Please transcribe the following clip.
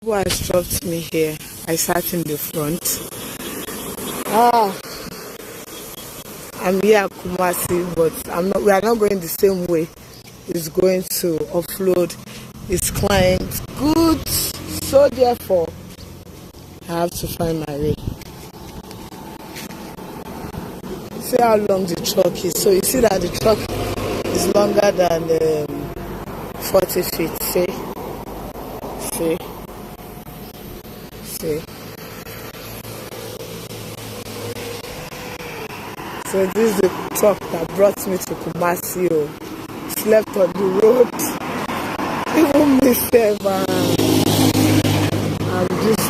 Who has dropped me here? I sat in the front. I'm here at Kumasi, but we are not going the same way. It's going to offload his client's goods. So therefore, I have to find my way. See how long the truck is. So you see that the truck is longer than 40 feet. See? So this is the truck that brought me to Kumasi. Slept on the road. Even myself, and this